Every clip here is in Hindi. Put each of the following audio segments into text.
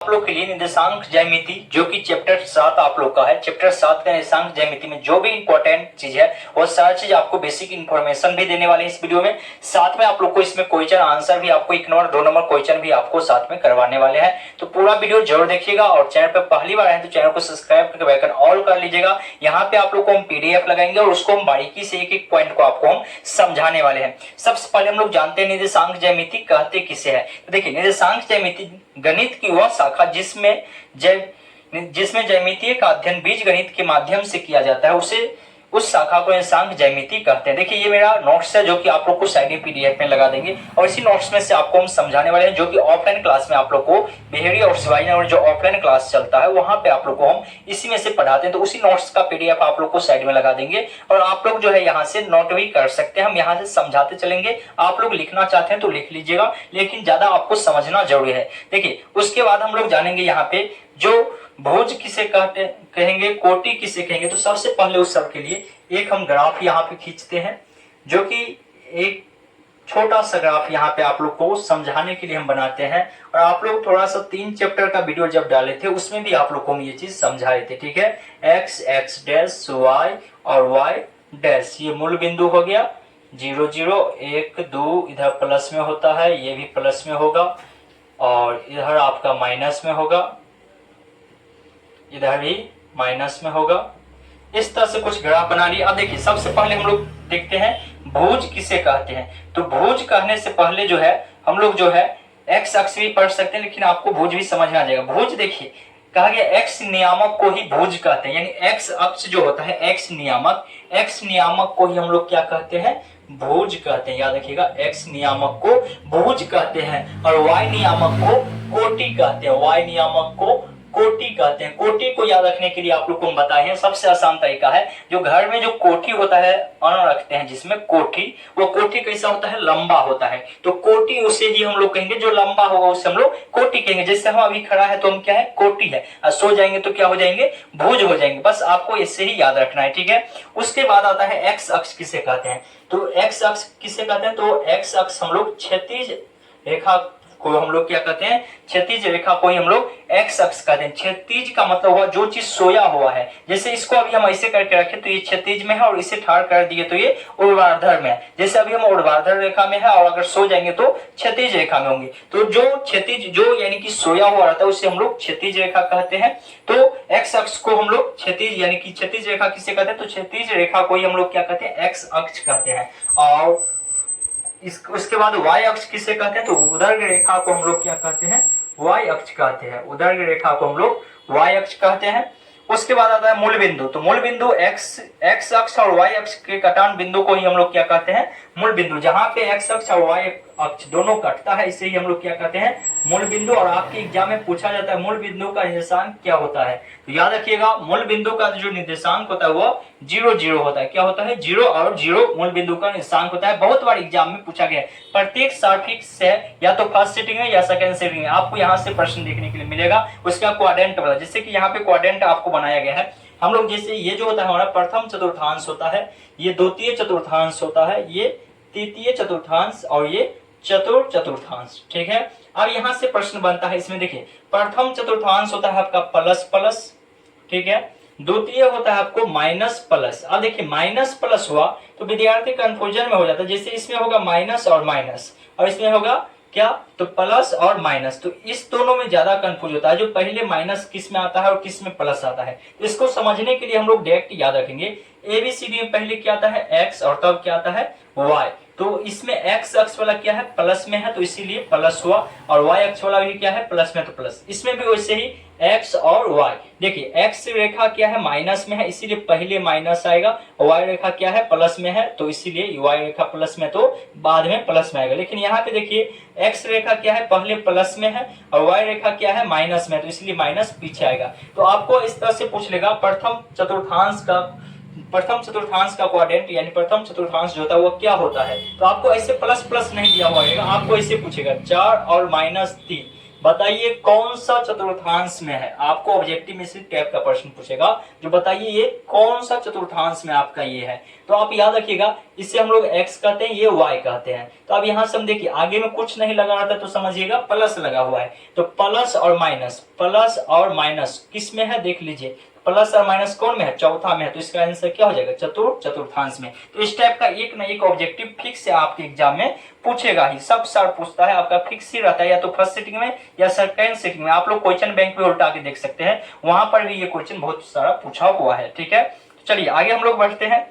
आप लोग के लिए निर्देशांक ज्यामिति जो कि चैप्टर 7 आप लोग का है। चैप्टर 7 का निर्देशांक ज्यामिति में जो भी इंपॉर्टेंट चीज है वो सारी चीज आपको बेसिक इन्फॉर्मेशन भी देने वाले हैं इस वीडियो में। साथ में आप लोग को इसमें क्वेश्चन आंसर भी आपको 1 नंबर 2 नंबर क्वेश्चन भी आपको साथ में करवाने वाले हैं। तो पूरा वीडियो जरूर देखिएगा और चैनल पर पहली बार है तो चैनल को सब्सक्राइब करके बेल आइकन ऑल कर लीजिएगा। यहाँ पे आप लोग को हम पीडीएफ लगाएंगे और उसको हम बारीकी से एक एक पॉइंट को आपको हम समझाने वाले हैं। सबसे पहले हम लोग जानते हैं निर्देशांक ज्यामिति कहते किसे है। तो देखिए निर्देशांक ज्यामिति गणित की वह शाखा जिसमें ज्यामितीय का अध्ययन बीज गणित के माध्यम से किया जाता है उसे उस शाखा को निर्देशांक ज्यामिति कहते हैं। देखिए ये मेरा नोट्स है जो कि आप लोग को साइड में पीडीएफ में लगा देंगे और इसी नोट्स में से आपको हम समझाने वाले हैं जो कि ऑफलाइन क्लास में आप लोग को बिहेवियरी और शिवाजी जो ऑफलाइन क्लास चलता है वहां पे आप लोग को हम इसी में से पढ़ाते हैं। तो उसी नोट्स का पीडीएफ आप लोग को साइड में लगा देंगे और आप लोग जो है यहाँ से नोट भी कर सकते हैं। हम यहाँ से समझाते चलेंगे। आप लोग लिखना चाहते हैं तो लिख लीजिएगा लेकिन ज्यादा आपको समझना जरूरी है। देखिए उसके बाद हम लोग जानेंगे यहाँ पे जो भुज किसे कहेंगे, कोटि किसे कहेंगे। तो सबसे पहले उस सब के लिए एक हम ग्राफ यहाँ पे खींचते हैं जो कि एक छोटा सा ग्राफ यहाँ पे आप लोग को समझाने के लिए हम बनाते हैं। और आप लोग थोड़ा सा 3 चैप्टर का वीडियो जब डाले थे उसमें भी आप लोग को हम ये चीज समझाए थे, ठीक है। एक्स, एक्स डैश, वाई और वाई डैश, ये मूल बिंदु हो गया 0 0 1 2, इधर प्लस में होता है, ये भी प्लस में होगा और इधर आपका माइनस में होगा, इधर भी माइनस में होगा। इस तरह से कुछ ग्राफ बना लिया। अब देखिए सबसे पहले हम लोग देखते हैं भुज किसे कहते हैं। तो भुज कहने से पहले जो है हम लोग जो है एक्स अक्ष भी पढ़ सकते हैं लेकिन आपको भुज भी समझना आ जाएगा। भुज देखिए कहा गया एक्स नियामक को ही भुज कहते हैं, यानी एक्स अक्ष जो होता है एक्स नियामक को ही हम लोग क्या कहते हैं, भुज कहते हैं। याद रखिएगा एक्स नियामक को भुज कहते हैं और वाई नियामक को कोटि कहते हैं। वाई नियामक को कोटि कहते हैं। कोटि को याद रखने के लिए आप लोग को हम बताए हैं सबसे आसान तरीका है जो घर में जो कोठी होता है अन्न रखते हैं जिसमें कोठी, वो कोठी कैसा होता है, लंबा होता है। तो कोटि उसे ही हम लोग कहेंगे, जो लंबा होगा उसे हम लोग कोटि कहेंगे। जैसे हम अभी खड़ा है तो हम क्या है, कोटि है, और सो जाएंगे तो क्या हो जाएंगे, भुज हो जाएंगे। बस आपको इससे ही याद रखना है, ठीक है। उसके बाद आता है एक्स अक्ष किसे कहते हैं। तो एक्स अक्ष किसे कहते हैं, तो एक्स अक्ष हम लोग क्षैतिज रेखा को हम लोग क्या कहते हैं, क्षैतिज रेखा को ही हम लोग एक्स अक्ष कहते हैं। क्षैतिज का मतलब हुआ जो चीज सोया हुआ है। जैसे इसको अभी हम ऐसे करके रखें तो ये क्षैतिज में है और इसे ठाड़ कर दिए तो ये ऊर्ध्वाधर में है। जैसे अभी हम ऊर्ध्वाधर रेखा में है और अगर सो जाएंगे तो क्षैतिज रेखा में होंगे। तो जो क्षैतिज जो यानी कि सोया हुआ रहता है उसे हम लोग क्षैतिज रेखा कहते हैं। तो एक्स अक्ष को हम लोग क्षैतिज यानी कि क्षैतिज रेखा किसे कहते हैं, तो क्षैतिज रेखा को ही हम लोग क्या कहते हैं, एक्स अक्ष कहते हैं। और उसके बाद वाई अक्ष किसे कहते हैं, तो उदर्ग रेखा को हम लोग क्या कहते हैं, वाई अक्ष कहते हैं। उदर्ग रेखा को हम लोग वाई अक्ष कहते हैं। उसके बाद आता है मूल बिंदु। तो मूल बिंदु एक्स अक्ष और वाई अक्ष के कटान बिंदु को ही हम लोग क्या कहते हैं, मूल बिंदु। जहां पे एक्स अक्ष और वाई अक्ष दोनों कटता है इसे ही हम लोग क्या कहते हैं, मूल बिंदु। और आपके एग्जाम में पूछा जाता है मूल बिंदु का निर्देशांक क्या होता है। तो याद रखिएगा मूल बिंदु का जो निर्देशांक होता है वो 0 0 होता है। क्या होता है, 0 और 0 मूल बिंदु का निर्देशांक होता है। बहुत बार एग्जाम में पूछा गया है। प्रत्येक सारफिक से या तो फर्स्ट सिटिंग है या सेकंड सिटिंग है, आपको यहाँ से प्रश्न देखने के लिए मिलेगा। उसका क्वाड्रेंट वाला, जैसे कि यहाँ पे क्वाड्रेंट आपको बनाया गया है। हम लोग जैसे ये जो होता है हमारा प्रथम चतुर्थांश होता है, ये द्वितीय चतुर्थांश होता है, ये तृतीय चतुर्थांश और ये चतुर्थांश, ठीक है। अब यहाँ से प्रश्न बनता है इसमें, देखिए प्रथम चतुर्थांश होता है आपका प्लस प्लस, ठीक है। द्वितीय होता है आपको माइनस प्लस। अब देखिए माइनस प्लस हुआ तो विद्यार्थी कंफ्यूजन में हो जाता है। जैसे इसमें होगा माइनस और माइनस और इसमें होगा क्या, तो प्लस और माइनस। तो इस दोनों में ज्यादा कंफ्यूज होता है, जो पहले माइनस किस में आता है और किस में प्लस आता है। इसको समझने के लिए हम लोग डायरेक्ट याद रखेंगे एबीसीडी में पहले क्या आता है, एक्स, और तब क्या आता है, वाई। तो इसमें एक्स अक्ष वाला क्या है, प्लस में है तो इसीलिए प्लस हुआ, और वाई अक्ष वाला भी क्या है, प्लस में, तो प्लस। इसमें भी वैसे ही एक्स और वाई। देखिए एक्स रेखा क्या है, माइनस में है इसीलिए पहले माइनस आएगा, और वाई रेखा क्या है, प्लस में है तो इसीलिए वाई रेखा प्लस में तो बाद में प्लस में आएगा। लेकिन यहाँ पे देखिए एक्स रेखा क्या है, पहले प्लस में है, और वाई रेखा क्या है, माइनस में, तो इसलिए माइनस पीछे आएगा। तो आपको इस तरह से पूछ लेगा प्रथम चतुर्थांश का क्वाड्रेंट यानी प्रथम चतुर्थांश जो होता है वो क्या होता है। तो आपको ऐसे प्लस प्लस नहीं दिया हुआ है, आपको ऐसे पूछेगा 4 और -3, बताइए कौन सा चतुर्थांश में है। आपको ऑब्जेक्टिव में से टाइप का प्रश्न पूछेगा जो बताइए ये कौन सा चतुर्थांश में आपका ये है। तो आप याद रखिएगा इसे हम लोग x कहते हैं, ये y कहते हैं। तो अब यहाँ से हम देखिए आगे में कुछ नहीं लगा रहता तो समझिएगा प्लस लगा हुआ है। तो प्लस और माइनस किस में है देख लीजिए। प्लस और माइनस कौन में है, चौथा में है। तो इसका आंसर क्या हो जाएगा, चतुर्थांश में। तो इस टाइप का एक ना एक ऑब्जेक्टिव फिक्स है आपके एग्जाम में पूछेगा ही, सब सर पूछता है आपका फिक्स ही रहता है, या तो फर्स्ट सिटिंग में या सेकंड सिटिंग में। आप लोग क्वेश्चन बैंक में उल्टा के देख सकते हैं, वहां पर भी ये क्वेश्चन बहुत सारा पूछा हुआ है। ठीक है, चलिए आगे हम लोग बढ़ते हैं।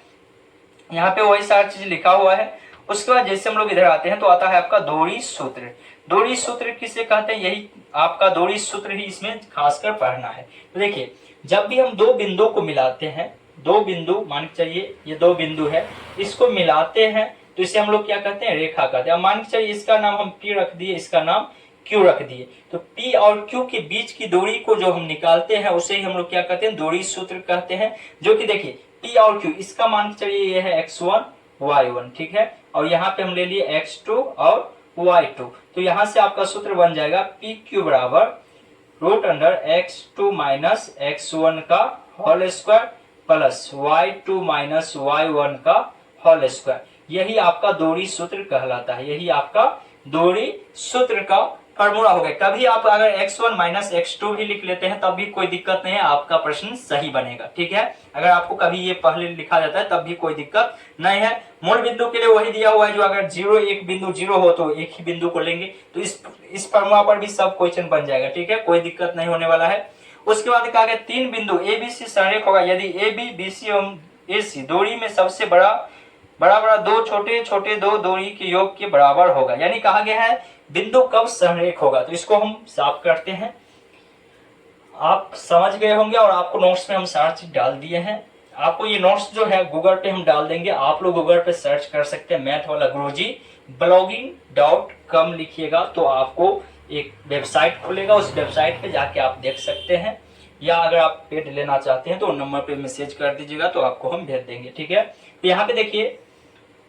यहाँ पे वही सारी चीज लिखा हुआ है। उसके बाद जैसे हम लोग इधर आते हैं तो आता है आपका दोहरी सूत्र। दोहरी सूत्र किसे कहते हैं, यही आपका दोहरी सूत्र ही इसमें खासकर पढ़ना है। तो देखिए जब भी हम दो बिंदु को मिलाते हैं, दो बिंदु मान के चलिए ये दो बिंदु है, इसको मिलाते हैं तो इसे हम लोग क्या कहते हैं, रेखा कहते हैं। अब मान के चलिए इसका नाम हम P रख दिए, इसका नाम Q रख दिए। तो P और Q के बीच की दूरी को जो हम निकालते हैं उसे ही हम लोग क्या कहते हैं, दोहरी सूत्र कहते हैं। जो कि देखिए P और Q, इसका मान के चलिए ये है x1 y1, ठीक है, और यहाँ पे हम ले लिए x2 और y2। तो यहाँ से आपका सूत्र बन जाएगा PQ बराबर √(x2 माइनस x1 का whole square plus y2 minus y1 का होल स्क्वायर। यही आपका दोहरी सूत्र कहलाता है, यही आपका दोहरी सूत्र का फॉर्मूला हो गया। कभी आप अगर x1 माइनस x2 भी लिख लेते हैं तब भी कोई दिक्कत नहीं है, आपका प्रश्न सही बनेगा। ठीक है, अगर आपको कभी ये पहले लिखा जाता है तब भी कोई दिक्कत नहीं है। मूल बिंदु के लिए वही दिया हुआ है, जो अगर एक बिंदु 0 हो तो एक ही बिंदु को लेंगे। तो इस फॉर्मूला पर भी सब क्वेश्चन बन जाएगा। ठीक है, कोई दिक्कत नहीं होने वाला है। उसके बाद कहा गया तीन बिंदु ABC संरेख होगा यदि AB BC एवं AC दूरी में सबसे बड़ा दो छोटे छोटे दो दूरी के योग के बराबर होगा। यानी कहा गया है बिंदु कब संरेख होगा। तो इसको हम साफ करते हैं। आप समझ गए होंगे और आपको नोट्स में हम सारी चीज डाल दिए हैं। आपको ये नोट्स जो है गूगल पे हम डाल देंगे, आप लोग गूगल पे सर्च कर सकते हैं मैथ वाला गुरुजी blogging.com लिखिएगा तो आपको एक वेबसाइट खुलेगा, उस वेबसाइट पे जाके आप देख सकते हैं। या अगर आप पेड लेना चाहते हैं तो नंबर पे मैसेज कर दीजिएगा तो आपको हम भेज देंगे। ठीक है, तो यहाँ पे देखिए,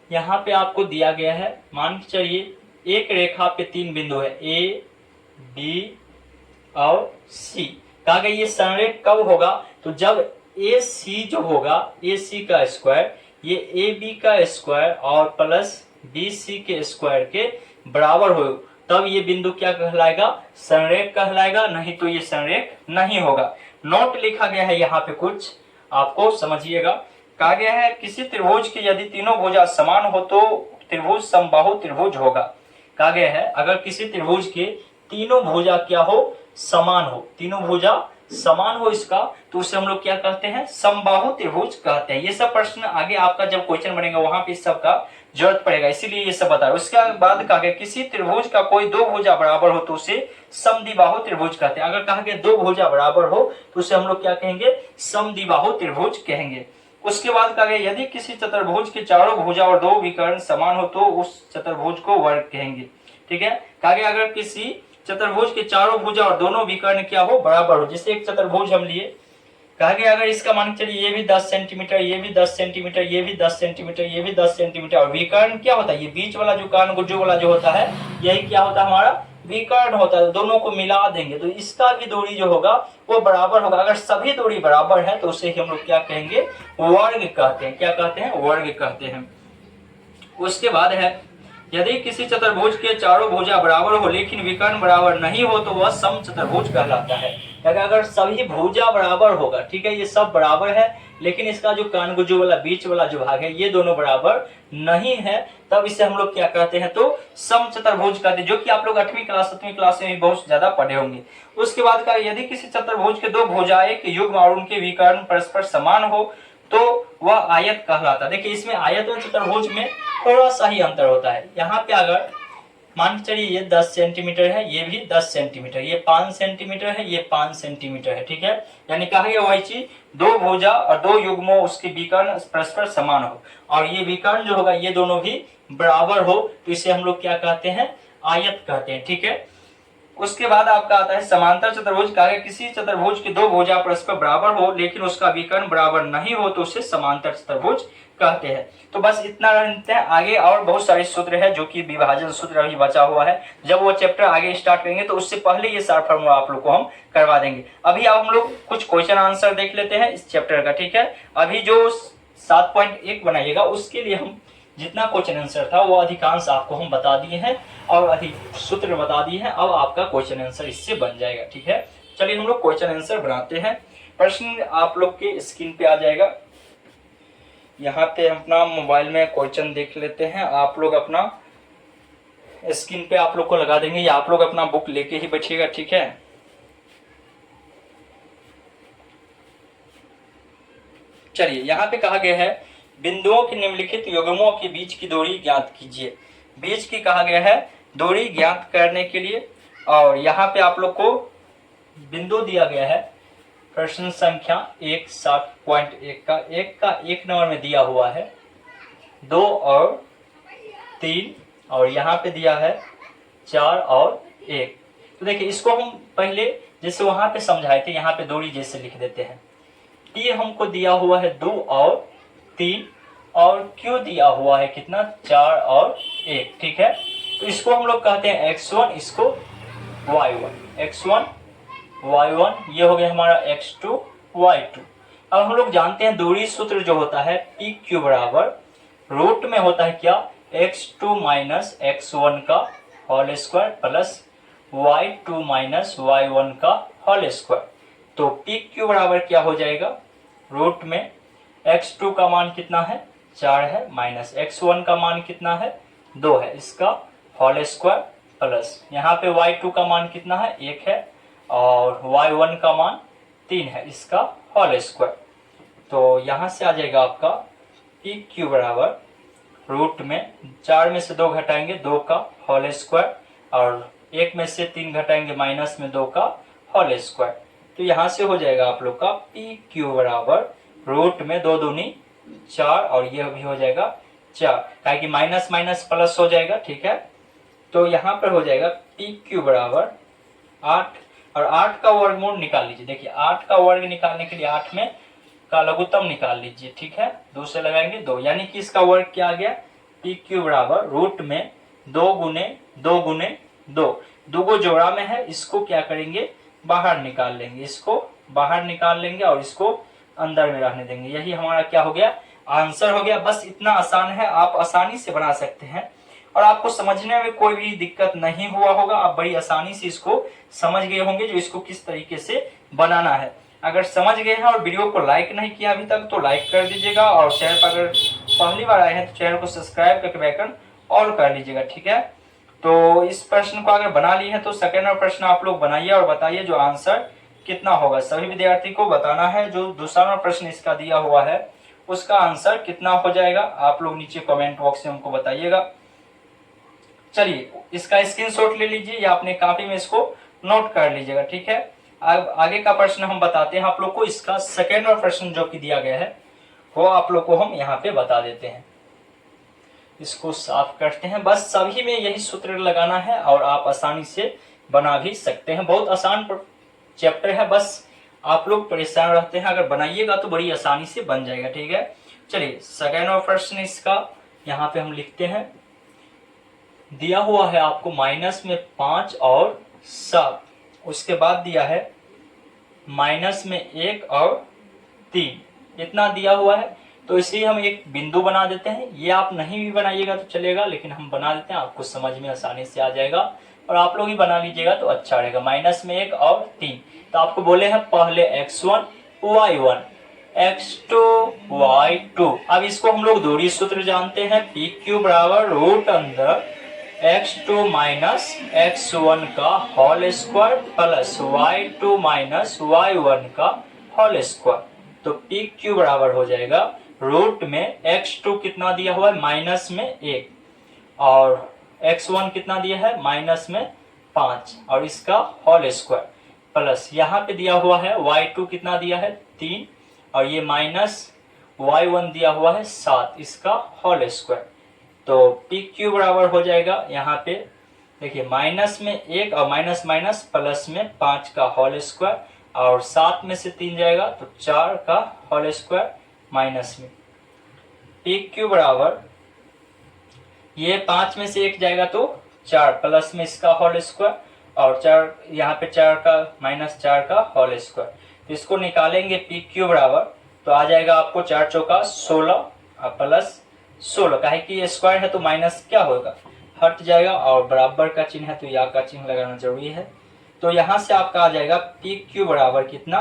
यहाँ पे आपको दिया गया है, मान के चलिए एक रेखा पे तीन बिंदु है A, B और C। कहा गया ये संरेख कब होगा, तो जब AC जो होगा AC का स्क्वायर ये AB का स्क्वायर और प्लस BC के स्क्वायर के बराबर हो, तब ये बिंदु क्या कहलाएगा, संरेख कहलाएगा, नहीं तो ये संरेख नहीं होगा। नोट लिखा गया है यहाँ पे कुछ, आपको समझिएगा। कहा गया है किसी त्रिभुज की यदि तीनों भुजा समान हो तो त्रिभुज समबाहु त्रिभुज होगा। कहा गया है अगर किसी त्रिभुज के तीनों भुजा क्या हो, समान हो, तीनों भुजा समान हो इसका, तो उसे हम लोग क्या कहते हैं, समबाहु त्रिभुज कहते हैं। ये सब प्रश्न आगे आपका जब क्वेश्चन बनेगा वहां पे इस सब का जरूरत पड़ेगा, इसीलिए ये सब बता रहा हूं। उसके बाद कहा गया किसी त्रिभुज का कोई दो भुजा बराबर हो तो उसे समद्विबाहु त्रिभुज कहते हैं। अगर कहा गया दो भुजा बराबर हो तो उसे हम लोग क्या कहेंगे, समद्विबाहु त्रिभुज कहेंगे। उसके बाद कहा गया यदि किसी चतुर्भुज के चारों भुजा और दो विकर्ण समान हो तो उस चतुर्भुज को वर्ग कहेंगे। ठीक है, कहा गया अगर किसी चतुर्भुज के चारों भुजा और दोनों विकर्ण क्या हो, बराबर हो। जैसे एक चतुर्भुज हम लिए, कहा गया अगर इसका मान चलिए ये भी 10 सेंटीमीटर, ये भी 10 सेंटीमीटर, ये भी 10 सेंटीमीटर, ये भी 10 सेंटीमीटर, और विकर्ण क्या होता है, ये बीच वाला जो कान गुज्जू वाला जो होता है यही क्या होता है, हमारा विकर्ण होता है। दोनों को मिला देंगे तो इसका भी दूरी जो होगा वो बराबर होगा। अगर सभी दूरी बराबर है तो उसे हम लोग क्या कहेंगे, वर्ग कहते हैं। क्या कहते हैं, वर्ग कहते हैं। उसके बाद है यदि किसी चतुर्भुज के चारों भुजा बराबर हो लेकिन विकर्ण बराबर नहीं हो तो वह सम चतुर्भुज कहलाता है। अगर सभी भुजा बराबर होगा, ठीक है, ये सब बराबर है लेकिन इसका जो कान गुज्जू वाला बीच वाला जो भाग है ये दोनों बराबर नहीं है, तब इसे हम लोग क्या कहते हैं, तो सम चतुर्भुज कहते हैं, जो कि आप लोग 8वीं क्लास 7वीं क्लास में भी बहुत ज्यादा पढ़े होंगे। उसके बाद का यदि किसी चतुर्भुज के दो भुजाएं के युग्म और उनके विकर्ण परस्पर समान हो तो वह आयत कहलाता है। देखिए इसमें आयत और चतुर्भुज में थोड़ा सा ही अंतर होता है। यहाँ पे अगर मान के चलिए ये 10 सेंटीमीटर है, ये भी 10 सेंटीमीटर, ये 5 सेंटीमीटर है, ये 5 सेंटीमीटर है। ठीक है, यानी कहा गया वही चीज, दो भुजा और दो युग्मों उसके विकर्ण परस्पर समान हो और ये विकर्ण जो होगा ये दोनों भी बराबर हो तो इसे हम लोग क्या कहते हैं, आयत कहते हैं। ठीक है, उसके बाद आपका आता है समांतर चतुर्भुज का अगर किसी चतुर्भुज के दो भुजा परस्पर बराबर हो लेकिन उसका विकर्ण बराबर नहीं हो तो उसे समांतर चतुर्भुज कहते हैं। तो बस इतना जानते हैं। आगे और बहुत सारे सूत्र है जो कि विभाजन सूत्र अभी बचा हुआ है, जब वो चैप्टर आगे स्टार्ट करेंगे तो उससे पहले ये सारा फॉर्मूला आप लोग को हम करवा देंगे। अभी अब हम लोग कुछ क्वेश्चन आंसर देख लेते हैं इस चैप्टर का, ठीक है। अभी जो 7.1 बनाइएगा उसके लिए हम जितना क्वेश्चन आंसर था वो अधिकांश आपको हम बता दिए हैं और अधिक सूत्र बता दिए हैं। अब आपका क्वेश्चन आंसर इससे बन जाएगा, ठीक है। चलिए हम लोग क्वेश्चन आंसर बनाते हैं। प्रश्न आप लोग के स्क्रीन पे आ जाएगा। यहाँ पे अपना मोबाइल में क्वेश्चन देख लेते हैं। आप लोग अपना स्क्रीन पे आप लोग को लगा देंगे या आप लोग अपना बुक लेके ही बैठिएगा, ठीक है। चलिए यहाँ पे कहा गया है बिंदुओं के निम्नलिखित युग्मों के बीच की दूरी ज्ञात कीजिए। बीच की कहा गया है दूरी ज्ञात करने के लिए, और यहाँ पे आप लोग को बिंदु दिया गया है प्रश्न संख्या 1 का 1 नंबर में दिया हुआ है 2 और 3, और यहाँ पे दिया है 4 और 1। तो देखिए इसको हम पहले जैसे वहां पे समझाए थे यहाँ पे दूरी जैसे लिख देते हैं। टी हमको दिया हुआ है 2 और 3, और क्यू दिया हुआ है कितना 4 और 1, ठीक है। तो इसको हम लोग कहते हैं x1, इसको y1, x1 y1, ये हो गया हमारा x2 y2। अब हम लोग जानते हैं दूरी सूत्र जो होता है पी क्यू बराबर रूट में होता है क्या x2 माइनस x1 का whole square plus y2 minus y1 का होल स्क्वायर। तो पी क्यू बराबर क्या हो जाएगा, रूट में x2 का मान कितना है 4 है, माइनस x1 का मान कितना है 2 है, इसका होल स्क्वायर प्लस यहाँ पे y2 का मान कितना है 1 है, और y1 का मान 3 है, इसका होल स्क्वायर। तो यहाँ से आ जाएगा आपका पी क्यू बराबर रूट में 4 में से 2 घटाएंगे 2 का होल स्क्वायर, और 1 में से 3 घटाएंगे माइनस में 2 का होल स्क्वायर। तो यहाँ से हो जाएगा आप लोग का पी क्यू बराबर रूट में 2 दूनी 4, और ये भी हो जाएगा 4, क्या कि माइनस माइनस प्लस हो जाएगा, ठीक है। तो यहाँ पर हो जाएगा पी क्यू बराबर 8, और 8 का वर्गमूल निकाल लीजिए। देखिए 8 का वर्ग निकालने के लिए 8 में का लघुत्तम निकाल लीजिए, ठीक है। 2 से लगाएंगे 2, यानी कि इसका वर्ग क्या आ गया पी क्यू बराबर रूट में 2 गुने 2 गुने 2, 2 को जोड़ा में है, इसको क्या करेंगे बाहर निकाल लेंगे, इसको बाहर निकाल लेंगे और इसको अंदर में रहने देंगे। यही हमारा क्या हो गया आंसर हो गया। बस इतना आसान है, आप आसानी से बना सकते हैं और आपको समझने में कोई भी दिक्कत नहीं हुआ होगा। आप बड़ी आसानी से इसको समझ गए होंगे जो इसको किस तरीके से बनाना है। अगर समझ गए हैं और वीडियो को लाइक नहीं किया अभी तक तो लाइक कर दीजिएगा, और चैनल पर अगर पहली बार आए हैं तो चैनल को सब्सक्राइब करके बेल आइकन ऑल कर लीजिएगा, ठीक है। तो इस प्रश्न को अगर बना लिए हैं तो सेकेंड और प्रश्न आप लोग बनाइए और बताइए जो आंसर कितना होगा। सभी विद्यार्थी को बताना है जो दूसरा प्रश्न इसका दिया हुआ है उसका आंसर कितना हो जाएगा, आप लोग नीचे कमेंट बॉक्स में हमको बताइएगा। चलिए इसका स्क्रीनशॉट ले लीजिए या अपने कॉपी में इसको नोट कर लीजिएगा, ठीक है। अब आगे का प्रश्न हम बताते हैं आप लोग को। इसका सेकेंड और प्रश्न जो कि दिया गया है वो आप लोग को हम यहाँ पे बता देते हैं। इसको साफ करते हैं। बस सभी में यही सूत्र लगाना है और आप आसानी से बना भी सकते हैं। बहुत आसान चैप्टर है, बस आप लोग परेशान रहते हैं, अगर बनाइएगा तो बड़ी आसानी से बन जाएगा, ठीक है। चलिए सेकेंड और प्रश्न इसका यहाँ पे हम लिखते हैं। दिया हुआ है आपको माइनस में 5 और 7, उसके बाद दिया है माइनस में 1 और 3, इतना दिया हुआ है। तो इसे हम एक बिंदु बना देते हैं। ये आप नहीं भी बनाइएगा तो चलेगा, लेकिन हम बना देते हैं, आपको समझ में आसानी से आ जाएगा और आप लोग ही बना लीजिएगा तो अच्छा रहेगा। माइनस में 1 और 3, तो आपको बोले हैं पहले x1 y1 x2 y2। अब इसको हम लोग दूरी सूत्र जानते हैं पी क्यू बराबर रूट अंदर x2 माइनस x1 का whole square plus y2 minus y1 का होल स्क्वायर। तो पी क्यू बराबर हो जाएगा रूट में x2 कितना दिया हुआ है माइनस में 1, और x1 कितना दिया है माइनस में 5, और इसका होल स्क्वायर प्लस यहाँ पे दिया हुआ है y2 कितना दिया है 3, और ये माइनस y1 दिया हुआ है 7, इसका होल स्क्वायर। तो पी क्यू बराबर हो जाएगा यहाँ पे देखिए माइनस में 1 और माइनस माइनस प्लस में 5 का होल स्क्वायर, और 7 में से 3 जाएगा तो 4 का होल स्क्वायर माइनस में पी क्यू बराबर, ये 5 में से 1 जाएगा तो 4 प्लस में इसका होल स्क्वायर, और 4 यहाँ पे 4 का माइनस 4 का होल स्क्वायर। तो इसको निकालेंगे पी क्यू बराबर, तो आ जाएगा आपको 4 चौका 16 और प्लस 16, काहे कि ये स्क्वायर है तो माइनस क्या होगा, हट जाएगा, और बराबर का चिन्ह है तो या का चिन्ह लगाना जरूरी है। तो यहाँ से आपका आ जाएगा पी क्यू बराबर कितना,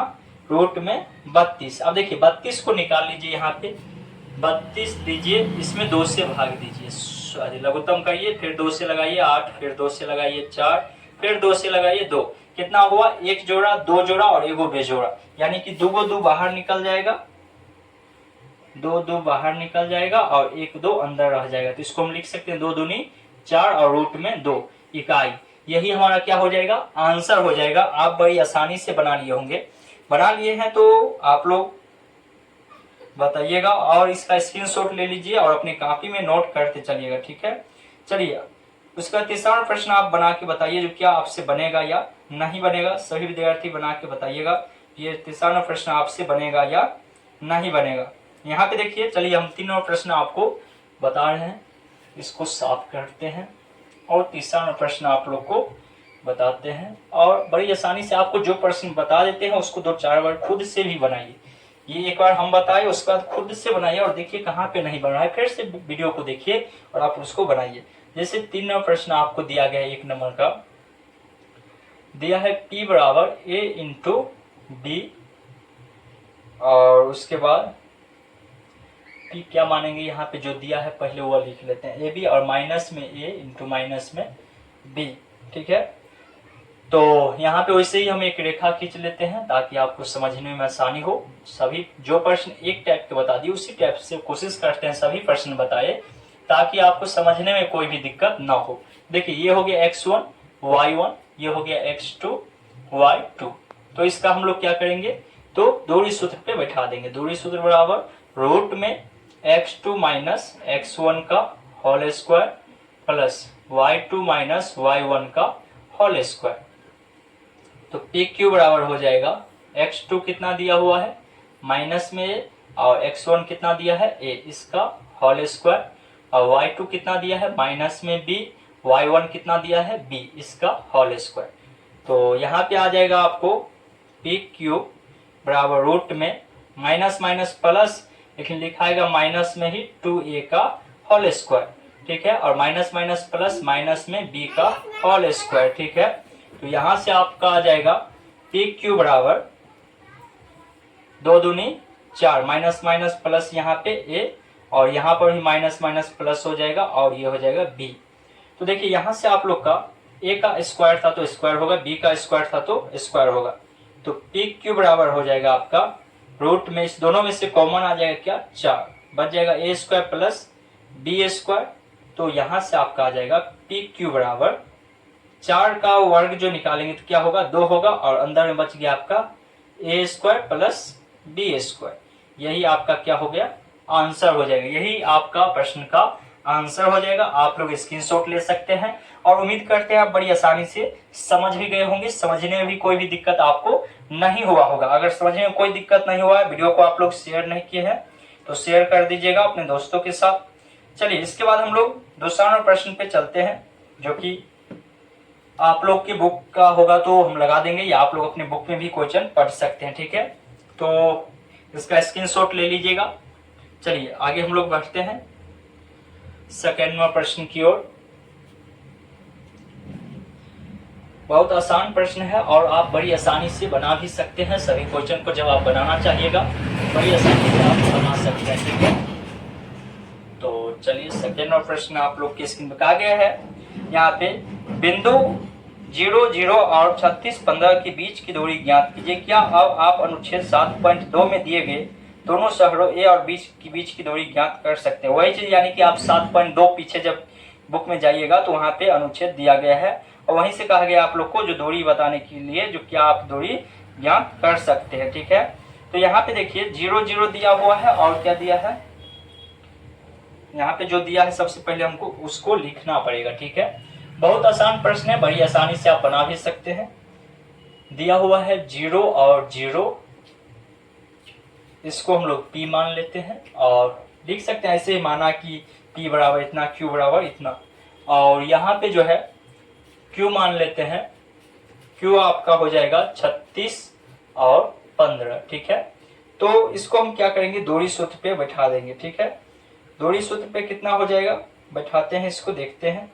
रूट में 32। अब देखिए 32 को निकाल लीजिए, यहाँ पे 32 दीजिए, इसमें 2 से भाग दीजिए, लघुत्तम करिए, फिर 2 से लगाइए 8, फिर 2 से लगाइए 4, फिर 2 से लगाइए 2, कितना हुआ, 1 जोड़ा 2 जोड़ा और एगो बेजोड़ा, यानी कि 2 को 2 बाहर निकल जाएगा, 2 बाहर निकल जाएगा और 1 2 अंदर रह जाएगा। तो इसको हम लिख सकते हैं 2 दूनी 4 और रूट में 2 इकाई। यही हमारा क्या हो जाएगा, आंसर हो जाएगा। आप बड़ी आसानी से बना लिए होंगे, बना लिए हैं तो आप लोग बताइएगा और इसका स्क्रीनशॉट ले लीजिए और अपनी कॉपी में नोट करते चलिएगा, ठीक है। चलिए उसका तीसरा प्रश्न आप बना के बताइए, जो क्या आपसे बनेगा या नहीं बनेगा। सभी विद्यार्थी बना के बताइएगा ये तीसरा प्रश्न आपसे बनेगा या नहीं बनेगा। यहाँ पे देखिए, चलिए हम तीनों प्रश्न आपको बता रहे हैं, इसको साफ करते हैं और तीसरा प्रश्न आप लोग को बताते हैं, और बड़ी आसानी से आपको जो प्रश्न बता देते हैं उसको 2-4 बार खुद से भी बनाइए। ये एक बार हम बताए, उसके बाद खुद से बनाइए और देखिए कहाँ पे नहीं बन रहा है, फिर से वीडियो को देखिए और आप उसको बनाइए। जैसे 3 नंबर प्रश्न आपको दिया गया है, 1 नंबर का दिया है P बराबर A इंटू B, और उसके बाद P क्या मानेंगे, यहाँ पे जो दिया है पहले वो लिख लेते हैं AB, और माइनस में A इंटू माइनस में B, ठीक है। तो यहाँ पे वैसे ही हम एक रेखा खींच लेते हैं ताकि आपको समझने में आसानी हो। सभी जो प्रश्न एक टाइप के बता दिए उसी टाइप से कोशिश करते हैं सभी प्रश्न बताए, ताकि आपको समझने में कोई भी दिक्कत ना हो। देखिए ये हो गया x1 y1, ये हो गया x2 y2। तो इसका हम लोग क्या करेंगे, तो दूरी सूत्र पे बैठा देंगे। दूरी सूत्र बराबर रूट में x2 माइनस x1 का whole square plus y2 minus y1 का होल स्क्वायर। तो पी क्यू बराबर हो जाएगा, x2 कितना दिया हुआ है माइनस में, और x1 कितना दिया है a, इसका होल स्क्वायर, और y2 कितना दिया है माइनस में b, y1 कितना दिया है b, इसका होल स्क्वायर। तो यहाँ पे आ जाएगा आपको पी क्यू बराबर रूट में माइनस माइनस प्लस, लेकिन लिखाएगा माइनस में ही 2a का होल स्क्वायर, ठीक है, और माइनस माइनस प्लस माइनस में b का होल स्क्वायर, ठीक है। तो यहाँ से आपका आ जाएगा पी क्यू बराबर 2 दूनी 4, माइनस माइनस प्लस यहाँ पे a, और यहाँ पर भी माइनस माइनस प्लस हो जाएगा और ये हो जाएगा b। तो देखिए यहाँ से आप लोग का a का स्क्वायर था तो स्क्वायर होगा, b का स्क्वायर था तो स्क्वायर होगा। तो पी क्यू बराबर हो जाएगा आपका रूट में, इस दोनों में से कॉमन आ जाएगा क्या, 4, बच जाएगा a square plus b square. तो यहाँ से आपका आ जाएगा पी क्यू बराबर 4 का वर्ग जो निकालेंगे तो क्या होगा, 2 होगा, और अंदर में बच गया आपका a square plus b square. यही आपका क्या हो गया, आंसर हो जाएगा। यही आपका प्रश्न का आंसर हो जाएगा। आप लोग स्क्रीनशॉट ले सकते हैं और उम्मीद करते हैं आप बड़ी आसानी से समझ भी गए होंगे, समझने में भी कोई भी दिक्कत आपको नहीं हुआ होगा। अगर समझने में कोई दिक्कत नहीं हुआ है, वीडियो को आप लोग शेयर नहीं किए हैं तो शेयर कर दीजिएगा अपने दोस्तों के साथ। चलिए इसके बाद हम लोग दूसरा प्रश्न पे चलते हैं, जो कि आप लोग की बुक का होगा तो हम लगा देंगे, या आप लोग अपनी बुक में भी क्वेश्चन पढ़ सकते हैं, ठीक है। तो इसका स्क्रीनशॉट ले लीजिएगा। चलिए आगे हम लोग बढ़ते हैं सेकेंड प्रश्न की ओर। बहुत आसान प्रश्न है और आप बड़ी आसानी से बना भी सकते हैं। सभी क्वेश्चन को जब आप बनाना चाहिएगा बड़ी आसानी से आप बना सकते हैं, ठीक है। तो चलिए सेकेंड प्रश्न आप लोग की स्क्रीन पर कहा गया है, यहाँ पे बिंदु 0 0 और 36 15 के बीच की दूरी ज्ञात कीजिए। क्या अब आप अनुच्छेद 7.2 में दिए गए दोनों शहरों ए और बी के बीच की दूरी ज्ञात कर सकते हैं। वही चीज, यानी कि आप 7.2 पीछे जब बुक में जाइएगा तो वहां पे अनुच्छेद दिया गया है और वहीं से कहा गया आप लोग को जो दूरी बताने के लिए जो क्या आप दूरी ज्ञात कर सकते हैं, ठीक है। तो यहाँ पे देखिए 0 0 दिया हुआ है और क्या दिया है, यहाँ पे जो दिया है सबसे पहले हमको उसको लिखना पड़ेगा, ठीक है। बहुत आसान प्रश्न है, बड़ी आसानी से आप बना भी सकते हैं। दिया हुआ है 0 और 0, इसको हम लोग p मान लेते हैं और लिख सकते हैं ऐसे ही माना कि p बराबर इतना, q बराबर इतना, और यहाँ पे जो है q मान लेते हैं। q आपका हो जाएगा 36 और 15, ठीक है। तो इसको हम क्या करेंगे, दूरी सूत्र पे बैठा देंगे, ठीक है। दूरी सूत्र पे कितना हो जाएगा, बैठाते हैं, इसको देखते हैं।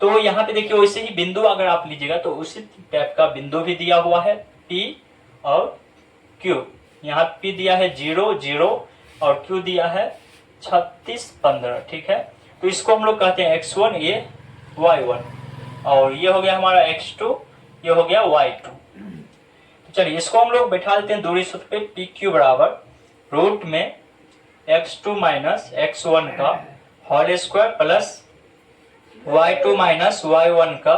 तो यहाँ पे देखिए वैसे ही बिंदु अगर आप लीजिएगा तो उसी टाइप का बिंदु भी दिया हुआ है P और Q। यहाँ P दिया है 0 0 और Q दिया है 36 15, ठीक है। तो इसको हम लोग कहते हैं x1, ये y1, और ये हो गया हमारा x2, ये हो गया y2। तो चलिए इसको हम लोग बैठा देते हैं दूरी सूत्र पे। PQ बराबर रूट में x2 माइनस x1 का whole square plus y2 minus y1 का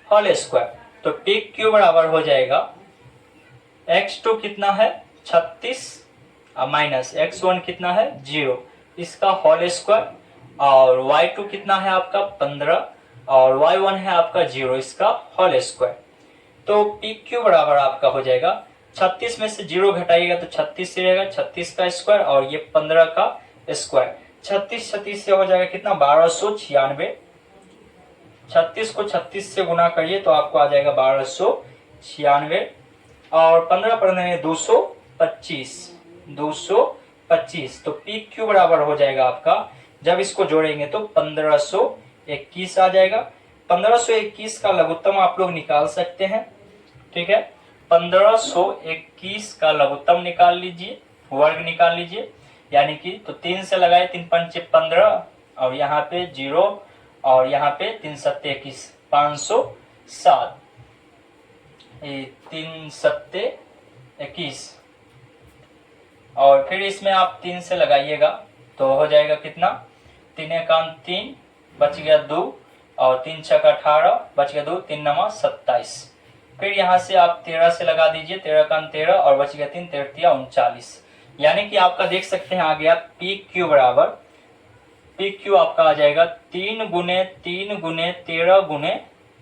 होल स्क्वायर। तो PQ बराबर हो जाएगा x2 कितना है 36 माइनस x1 कितना है 0, इसका होल स्क्वायर, और y2 कितना है आपका 15 और y1 है आपका 0, इसका होल स्क्वायर। तो PQ बराबर आपका हो जाएगा 36 में से 0 घटाइएगा तो 36 से रहेगा, 36 का स्क्वायर और ये 15 का स्क्वायर। 36 36 से हो जाएगा कितना 1296। 36 को 36 से गुना करिए तो आपको आ जाएगा 1296, और 15 15 225, 225। तो PQ बराबर हो जाएगा आपका, जब इसको जोड़ेंगे तो 1521 आ जाएगा। 1521 का लघुत्तम आप लोग निकाल सकते हैं, ठीक है। 1521 का लघुत्तम निकाल लीजिए, वर्ग निकाल लीजिए, यानी कि तो 3 से लगाए, 3 पंचे 15 और यहाँ पे 0 और यहाँ पे 3 सत्ते 21, 507, 3 सत्ते 21, और फिर इसमें आप 3 से लगाइएगा तो हो जाएगा कितना 3 एकान 3, बच गया 2, और 3 छक 18, बच गया 2, 3 नमा 27। फिर यहाँ से आप 13 से लगा दीजिए, 13 कान 13 और बच गया 3, 13 39, यानी कि आपका देख सकते हैं आ गया PQ बराबर, PQ आपका आ जाएगा 3 गुने 3 गुने 13 गुने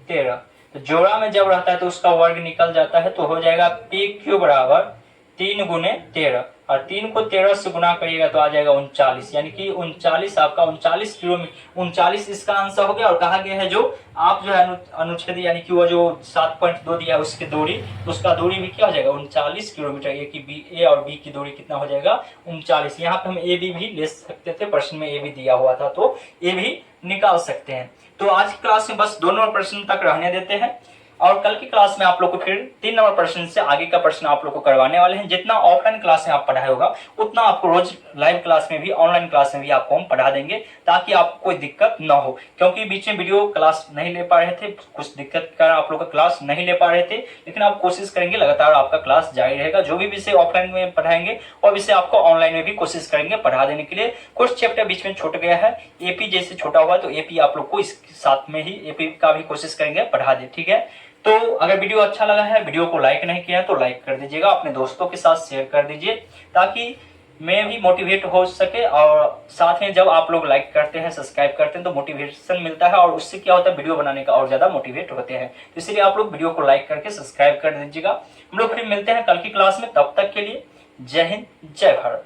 13। तो जोड़ा में जब रहता है तो उसका वर्ग निकल जाता है, तो हो जाएगा PQ बराबर 3 गुने 13, और 3 को 13 से गुना करिएगा तो आ जाएगा 39, यानी कि 39 आपका 39 किलोमीटर, 39 इसका आंसर हो गया। और कहा गया है जो आप जो है अनुच्छेद यानी कि वो जो 7.2 दिया है उसकी दूरी, उसका दूरी भी क्या हो जाएगा 39 किलोमीटर। ए और बी की दूरी कितना हो जाएगा 39। यहाँ पे हम ए बी भी ले सकते थे, प्रश्न में ए भी दिया हुआ था तो ए भी निकाल सकते हैं। तो आज की क्लास में बस 2 नंबर प्रश्न तक रहने देते हैं, और कल की क्लास में आप लोग को फिर 3 नंबर प्रश्न से आगे का प्रश्न आप लोग को करवाने वाले हैं। जितना ऑफलाइन क्लास में आप पढ़ाया होगा उतना आपको रोज लाइव क्लास में भी, ऑनलाइन क्लास में भी आपको हम पढ़ा देंगे, ताकि आपको कोई दिक्कत ना हो। क्योंकि बीच में वीडियो क्लास नहीं ले पा रहे थे, कुछ दिक्कत कारण आप लोग का क्लास नहीं ले पा रहे थे, लेकिन आप कोशिश करेंगे लगातार आपका क्लास जारी रहेगा। जो भी विषय ऑफलाइन में पढ़ाएंगे और विषय आपको ऑनलाइन में भी कोशिश करेंगे पढ़ा देने के लिए। कुछ चैप्टर बीच में छूट गया है, एपी जैसे छोटा हुआ तो एपी आप लोग को इस साथ में ही एपी का भी कोशिश करेंगे पढ़ा दे, ठीक है। तो अगर वीडियो अच्छा लगा है, वीडियो को लाइक नहीं किया है तो लाइक कर दीजिएगा, अपने दोस्तों के साथ शेयर कर दीजिए, ताकि मैं भी मोटिवेट हो सके। और साथ में जब आप लोग लाइक करते हैं, सब्सक्राइब करते हैं तो मोटिवेशन मिलता है, और उससे क्या होता है वीडियो बनाने का और ज्यादा मोटिवेट होते हैं। तो इसलिए आप लोग वीडियो को लाइक करके सब्सक्राइब कर दीजिएगा। हम लोग फिर मिलते हैं कल की क्लास में, तब तक के लिए जय हिंद, जय भारत।